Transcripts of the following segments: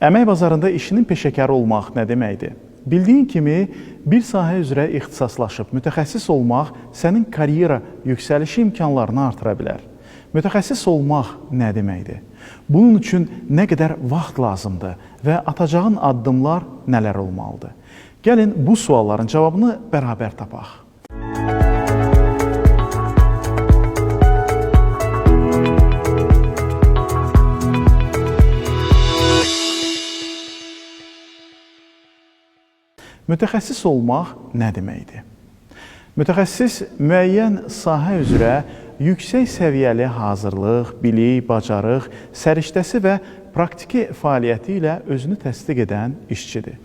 Əmək bazarında işinin peşəkarı olmaq nə deməkdir? Bildiyin kimi, bir sahə üzrə ixtisaslaşıb mütəxəssis olmaq sənin karyera yüksəlişi imkanlarını artıra bilər. Mütəxəssis olmaq nə deməkdir? Bunun üçün nə qədər vaxt lazımdır və atacağın addımlar nələr olmalıdır? Gəlin bu sualların cavabını bərabər tapaq. Mütəxəssis olmaq nə deməkdir? Mütəxəssis müəyyən sahə üzrə yüksək səviyyəli hazırlıq, bilik, bacarıq, səriştəsi və praktiki fəaliyyəti ilə özünü təsdiq edən işçidir.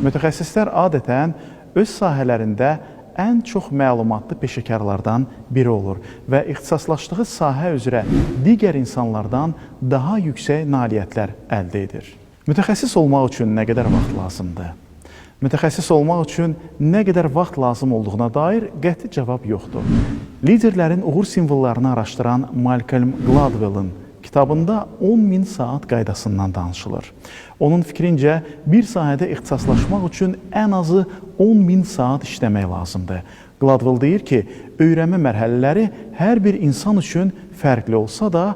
Mütəxəssislər adətən öz sahələrində ən çox məlumatlı peşəkarlardan biri olur və ixtisaslaşdığı sahə üzrə digər insanlardan daha yüksək nailiyyətlər əldə edir. Mütəxəssis olmaq üçün nə qədər vaxt lazımdır? Mütəxəssis olmaq üçün nə qədər vaxt lazım olduğuna dair qəti cavab yoxdur. Liderlərin uğur simvollarını araşdıran Malcolm Gladwell'ın kitabında 10.000 saat qaydasından danışılır. Onun fikrincə, bir sahədə ixtisaslaşmaq üçün ən azı 10.000 saat işləmək lazımdır. Gladwell deyir ki, öyrənmə mərhələləri hər bir insan üçün fərqli olsa da,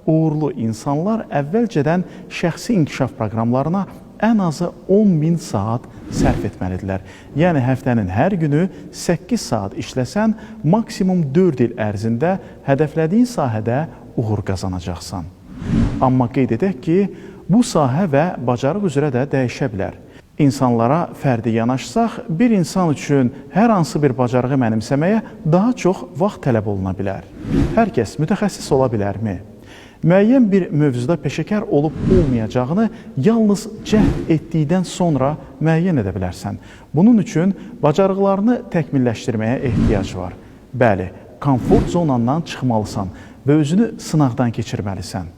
uğurlu insanlar əvvəlcədən şəxsi inkişaf proqramlarına ən azı 10.000 saat sərf etməlidirlər. Yəni, həftənin hər günü 8 saat işləsən, maksimum 4 il ərzində hədəflədiyin sahədə uğur qazanacaqsan. Amma qeyd edək ki, bu sahə və bacarıq üzrə də dəyişə bilər. İnsanlara fərdi yanaşsaq, bir insan üçün hər hansı bir bacarığı mənimsəməyə daha çox vaxt tələb oluna bilər. Hər kəs mütəxəssis ola bilərmi? Müəyyən bir mövzuda peşəkar olub-olmayacağını yalnız cəhd etdikdən sonra müəyyən edə bilərsən. Bunun üçün bacarıqlarını təkmilləşdirməyə ehtiyac var. Bəli, komfort zonandan çıxmalısan və özünü sınaqdan keçirməlisən.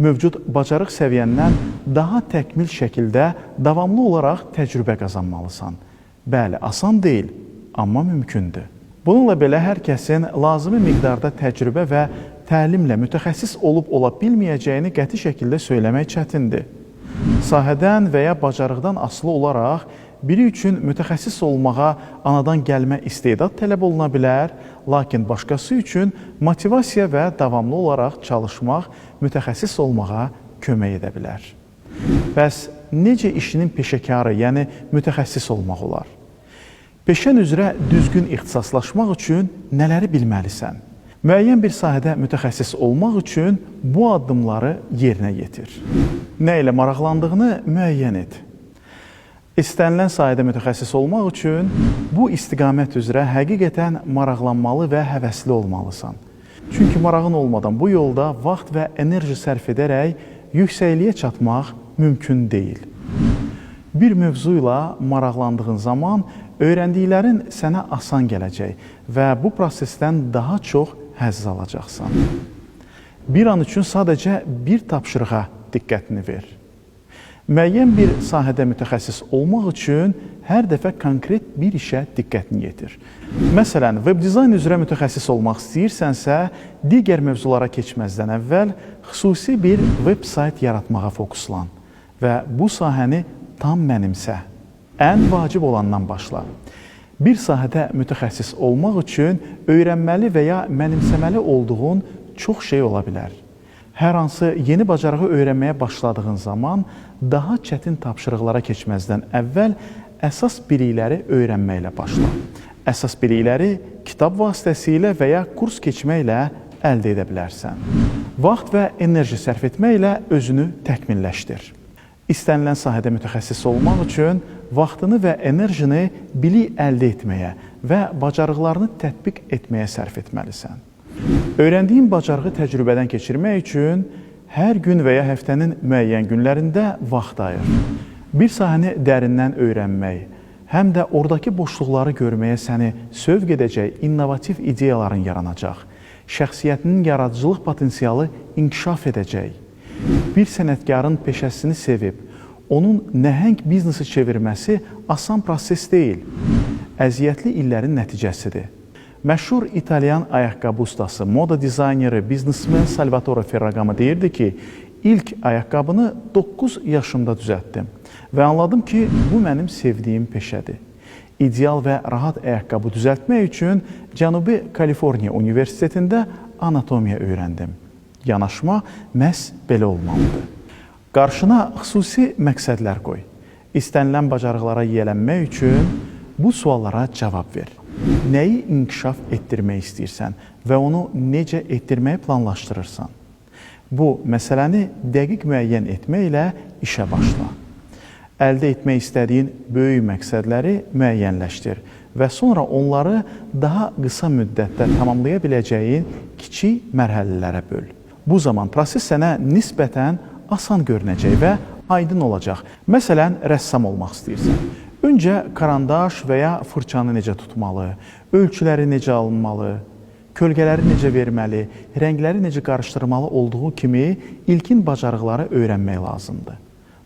Mövcud bacarıq səviyyəndən daha təkmil şəkildə davamlı olaraq təcrübə qazanmalısan. Bəli, asan deyil, amma mümkündür. Bununla belə hər kəsin lazımi miqdarda təcrübə və təlimlə mütəxəssis olub-ola bilməyəcəyini qəti şəkildə söyləmək çətindir. Sahədən və ya bacarıqdan asılı olaraq biri üçün mütəxəssis olmağa anadan gəlmə istedad tələb oluna bilər, lakin başqası üçün motivasiya və davamlı olaraq çalışmaq mütəxəssis olmağa kömək edə bilər. Bəs necə işinin peşəkarı, yəni mütəxəssis olmaq olar? Peşən üzrə düzgün ixtisaslaşmaq üçün nələri bilməlisən? Müəyyən bir sahədə mütəxəssis olmaq üçün bu addımları yerinə yetir. Nə ilə maraqlandığını müəyyən et. İstənilən sahədə mütəxəssis olmaq üçün bu istiqamət üzrə həqiqətən maraqlanmalı və həvəsli olmalısan. Çünki marağın olmadan bu yolda vaxt və enerji sərf edərək yüksəkliyə çatmaq mümkün deyil. Bir mövzu ilə maraqlandığın zaman öyrəndiklərin sənə asan gələcək və bu prosesdən daha çox həzz alacaqsan. Bir an üçün sadəcə bir tapşırığa diqqətini ver. Müəyyən bir sahədə mütəxəssis olmaq üçün hər dəfə konkret bir işə diqqətini yetir. Məsələn, veb dizayn üzrə mütəxəssis olmaq istəyirsənsə, digər mövzulara keçməzdən əvvəl xüsusi bir veb sayt yaratmağa fokuslan və bu sahəni tam mənimsə. Ən vacib olandan başla. Bir sahədə mütəxəssis olmaq üçün öyrənməli və ya mənimsəməli olduğun çox şey ola bilər. Hər hansı yeni bacarığı öyrənməyə başladığın zaman daha çətin tapşırıqlara keçməzdən əvvəl əsas bilikləri öyrənməklə başla. Əsas bilikləri kitab vasitəsilə və ya kurs keçməklə əldə edə bilərsən. Vaxt və enerji sərf etməklə özünü təkmilləşdir. İstənilən sahədə mütəxəssis olmaq üçün vaxtını və enerjini bilik əldə etməyə və bacarıqlarını tətbiq etməyə sərf etməlisən. Öyrəndiyin bacarığı təcrübədən keçirmək üçün hər gün və ya həftənin müəyyən günlərində vaxt ayır. Bir sahəni dərindən öyrənmək, həm də oradakı boşluqları görməyə səni sövq edəcək innovativ ideyaların yaranacaq. Şəxsiyyətinin yaradıcılıq potensialı inkişaf edəcək. Bir sənətkarın peşəsini sevib, onun nəhəng biznesi çevirməsi asan proses deyil, əziyyətli illərin nəticəsidir. Məşhur İtalyan ayaqqabı ustası, moda dizayneri, biznesmen Salvatore Ferragamo deyirdi ki, ilk ayaqqabını 9 yaşımda düzəltdim və anladım ki, bu mənim sevdiyim peşədir. İdeal və rahat ayaqqabı düzəltmək üçün Cənubi Kaliforniya Universitetində anatomiya öyrəndim. Yanaşma məhz belə olmalıdır. Qarşına xüsusi məqsədlər qoy. İstənilən bacarıqlara yiyələnmək üçün bu suallara cavab ver. Nəyi inkişaf etdirmək istəyirsən və onu necə etdirməyi planlaşdırırsan? Bu məsələni dəqiq müəyyən etməklə işə başla. Əldə etmək istədiyin böyük məqsədləri müəyyənləşdir və sonra onları daha qısa müddətdə tamamlaya biləcəyin kiçik mərhələlərə böl. Bu zaman proses sənə nisbətən asan görünəcək və aydın olacaq. Məsələn, rəssam olmaq istəyirsən. Öncə karandaş və ya fırçanı necə tutmalı, ölçüləri necə alınmalı, kölgələri necə verməli, rəngləri necə qarışdırmalı olduğu kimi ilkin bacarıqları öyrənmək lazımdır.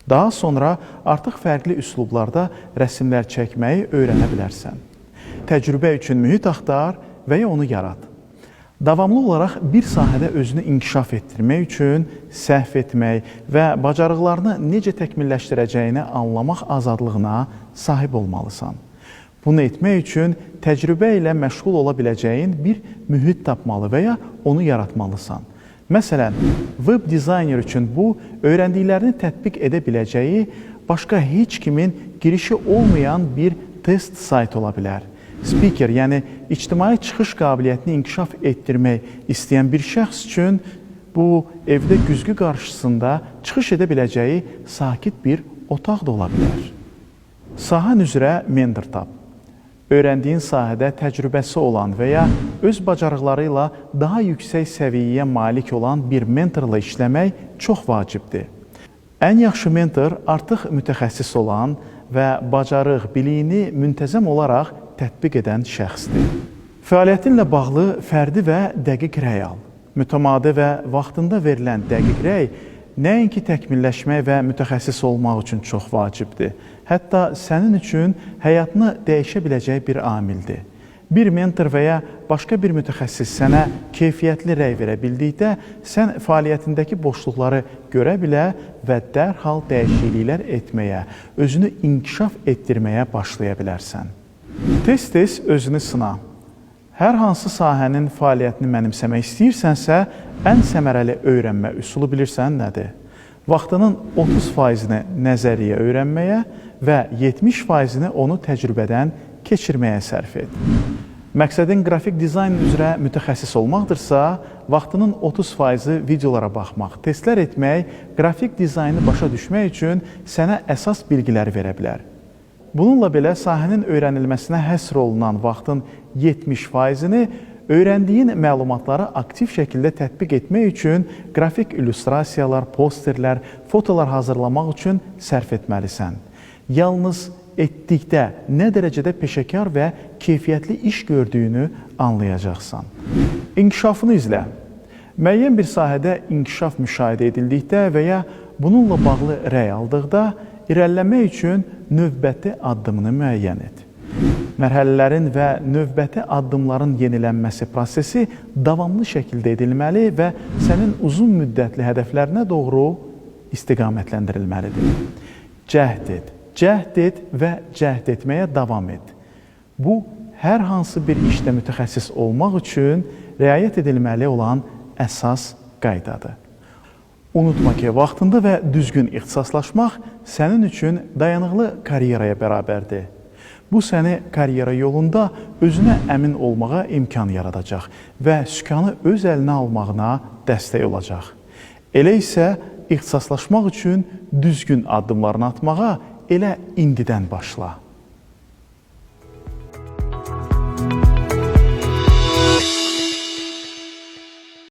Daha sonra artıq fərqli üslublarda rəsmlər çəkməyi öyrənə bilərsən. Təcrübə üçün mühit axtar və ya onu yarat. Davamlı olaraq bir sahədə özünü inkişaf etdirmək üçün səhv etmək və bacarıqlarını necə təkmilləşdirəcəyini anlamaq azadlığına sahib olmalısan. Bunu etmək üçün təcrübə ilə məşğul ola biləcəyin bir mühit tapmalı və ya onu yaratmalısan. Məsələn, web dizayner üçün bu, öyrəndiklərini tətbiq edə biləcəyi başqa heç kimin girişi olmayan bir test sayt ola bilər. Speaker, yəni ictimai çıxış qabiliyyətini inkişaf etdirmək istəyən bir şəxs üçün bu, evdə güzgü qarşısında çıxış edə biləcəyi sakit bir otaq da ola bilər. Sahən üzrə mentor tap. Öyrəndiyin sahədə təcrübəsi olan və ya öz bacarıqları ilə daha yüksək səviyyəyə malik olan bir mentorla işləmək çox vacibdir. Ən yaxşı mentor artıq mütəxəssis olan və bacarıq, biliyini müntəzəm olaraq tətbiq edən şəxsdir. Fəaliyyətinlə bağlı fərdi və dəqiq rəy al. Mütəmadi və vaxtında verilən dəqiq rəy nəinki təkmilləşmək və mütəxəssis olmaq üçün çox vacibdir. Hətta sənin üçün həyatını dəyişə biləcək bir amildir. Bir mentor və ya başqa bir mütəxəssis sənə keyfiyyətli rəy verə bildikdə, sən fəaliyyətindəki boşluqları görə bilə və dərhal dəyişikliklər etməyə, özünü inkişaf etdirməyə başlaya bilərsən. Tez-tez özünü sına. Hər hansı sahənin fəaliyyətini mənimsəmək istəyirsənsə, ən səmərəli öyrənmə üsulu bilirsən nədir? Vaxtının 30%-ni nəzəriyyə öyrənməyə və 70%-ni onu təcrübədən keçirməyə sərf et. Məqsədin qrafik dizayn üzrə mütəxəssis olmaqdırsa, vaxtının 30%-i videolara baxmaq, testlər etmək, qrafik dizaynı başa düşmək üçün sənə əsas bilgiləri verə bilər. Bununla belə sahənin öyrənilməsinə həsr olunan vaxtın 70%-ni öyrəndiyin məlumatları aktiv şəkildə tətbiq etmək üçün qrafik illüstrasiyalar, posterlər, fotolar hazırlamaq üçün sərf etməlisən. Yalnız etdikdə nə dərəcədə peşəkar və keyfiyyətli iş gördüyünü anlayacaqsan. İnkişafını izlə. Müəyyən bir sahədə inkişaf müşahidə edildikdə və ya bununla bağlı rəy aldıqda, irəliləmək üçün növbəti addımını müəyyən et. Mərhələlərin və növbəti addımların yenilənməsi prosesi davamlı şəkildə edilməli və sənin uzun müddətli hədəflərinə doğru istiqamətləndirilməlidir. Cəhd et və cəhd etməyə davam et. Bu, hər hansı bir işdə mütəxəssis olmaq üçün riayət edilməli olan əsas qaydadır. Unutma ki, vaxtında və düzgün ixtisaslaşmaq sənin üçün dayanıqlı karyeraya bərabərdir. Bu səni karyera yolunda özünə əmin olmağa imkan yaradacaq və sükanı öz əlinə almağına dəstək olacaq. Elə isə ixtisaslaşmaq üçün düzgün addımlarını atmağa elə indidən başla.